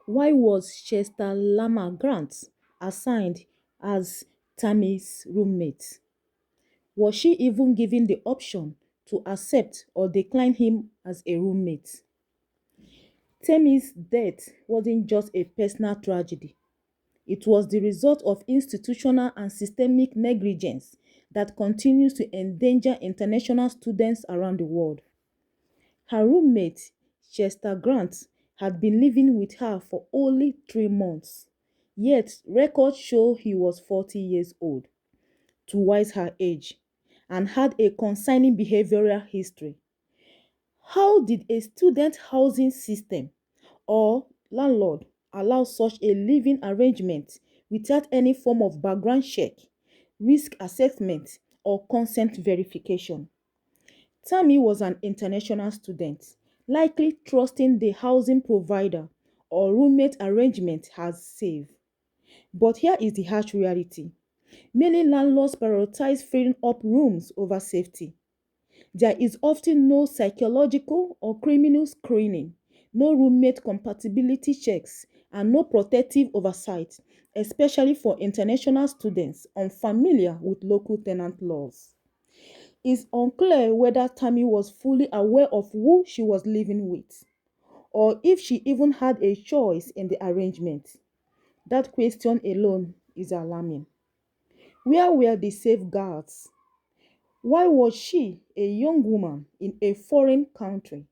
Why was Chester Lama Grant assigned as Tammy's roommate? Was she even given the option to accept or decline him as a roommate? Tammy's death wasn't just a personal tragedy. It was the result of institutional and systemic negligence that continues to endanger international students around the world. Her roommate, Chester Grant, had been living with her for only 3 months. Yet, records show he was 40 years old, twice her age, and had a concerning behavioral history. How did a student housing system or landlord allow such a living arrangement without any form of background check, risk assessment, or consent verification? Tammy was an international student, likely trusting the housing provider or roommate arrangement as safe. But here is the harsh reality. Many landlords prioritize filling up rooms over safety. There is often no psychological or criminal screening, no roommate compatibility checks, and no protective oversight, especially for international students unfamiliar with local tenant laws. It's unclear whether Tammy was fully aware of who she was living with, or if she even had a choice in the arrangement. That question alone is alarming. Where were the safeguards? Why was she, a young woman in a foreign country,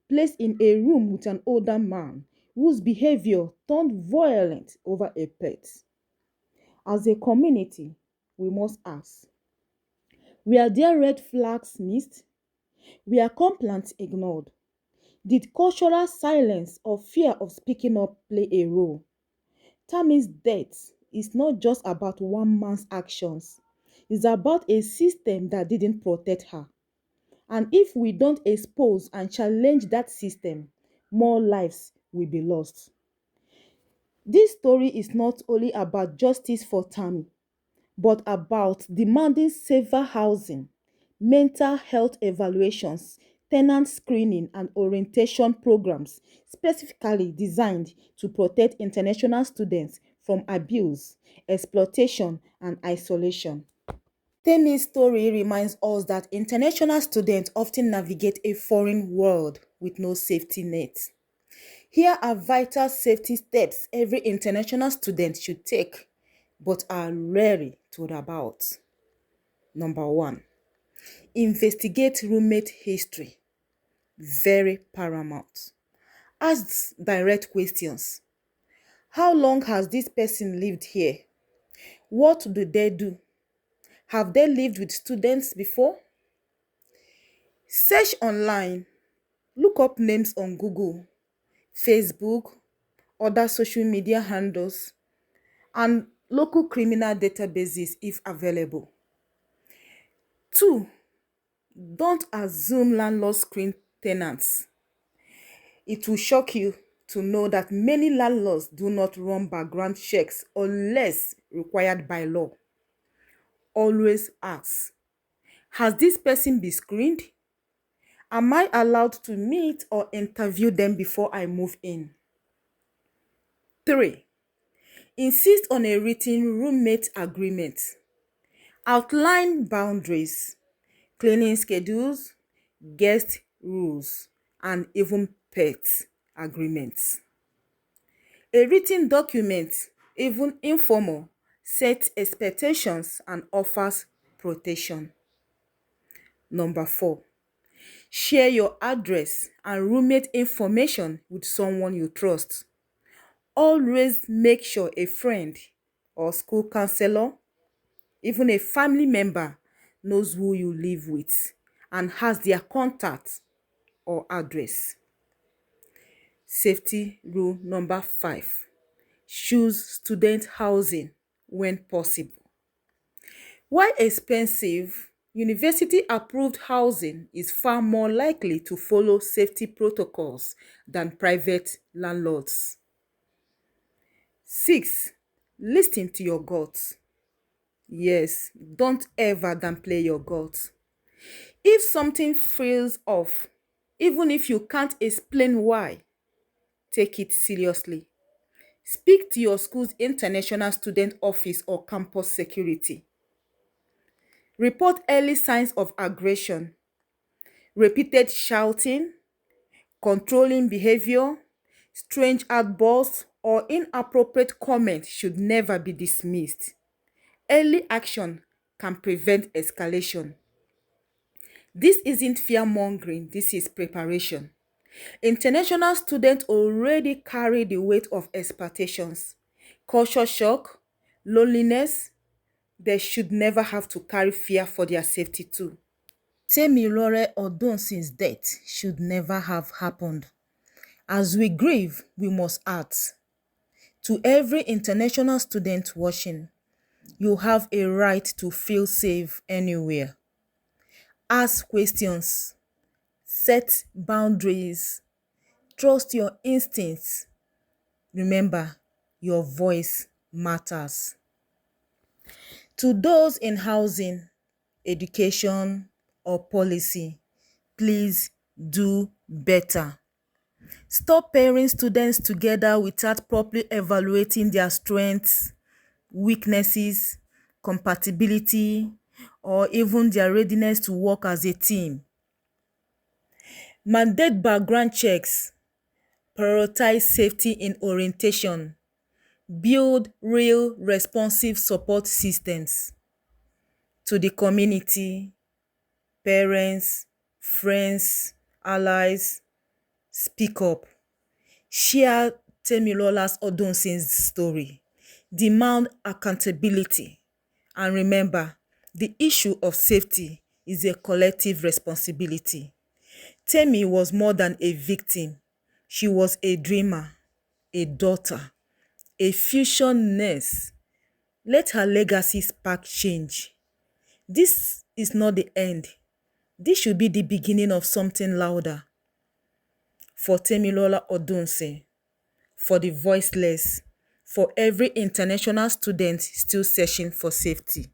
placed in a room with an older man whose behavior turned violent over a pet? As a community, we must ask, were there red flags missed? Were complaints ignored? Did cultural silence or fear of speaking up play a role? Tammy's death is not just about one man's actions, it's about a system that didn't protect her. And if we don't expose and challenge that system, more lives will be lost. This story is not only about justice for Tammy, but about demanding safer housing, mental health evaluations, tenant screening, and orientation programs specifically designed to protect international students from abuse, exploitation, and isolation. Temi's story reminds us that international students often navigate a foreign world with no safety net. Here are vital safety steps every international student should take, but are rarely told about. Number one, investigate roommate history. Very paramount. Ask direct questions. How long has this person lived here? What do they do? Have they lived with students before? Search online. Look up names on Google, Facebook, other social media handles, and local criminal databases if available. 2. Don't assume landlords screen tenants. It will shock you to know that many landlords do not run background checks unless required by law. Always ask, has this person been screened? Am I allowed to meet or interview them before I move in? 3. Insist on a written roommate agreement. Outline boundaries, cleaning schedules, guest rules, and even pet agreements. A written document, even informal, sets expectations and offers protection. Number 4. Share your address and roommate information with someone you trust. Always make sure a friend or school counselor, even a family member, knows who you live with and has their contact or address. Safety rule number 5. Choose student housing when possible. While expensive, university-approved housing is far more likely to follow safety protocols than private landlords. 6. Listen to your gut. Yes, don't ever downplay your gut. If something feels off, even if you can't explain why, take it seriously. Speak to your school's international student office or campus security. Report early signs of aggression, repeated shouting, controlling behavior, strange outbursts, or inappropriate comments should never be dismissed. Early action can prevent escalation. This isn't fear-mongering, this is preparation. International students already carry the weight of expectations, culture shock, loneliness. They should never have to carry fear for their safety too. Tamilore Odunsi's death should never have happened. As we grieve, we must act. To every international student watching, you have a right to feel safe anywhere. Ask questions, set boundaries, trust your instincts. Remember, your voice matters. To those in housing, education, or policy, please do better. Stop pairing students together without properly evaluating their strengths, weaknesses, compatibility, or even their readiness to work as a team. Mandate background checks, prioritize safety in orientation, build real responsive support systems. To the community, parents, friends, allies, speak up. Share Tamilore Odunsi's story. Demand accountability. And remember, the issue of safety is a collective responsibility. Temi was more than a victim. She was a dreamer, a daughter, a future nurse. Let her legacy spark change. This is not the end. This should be the beginning of something louder. For Tamilore Odunsi, for the voiceless, for every international student still searching for safety.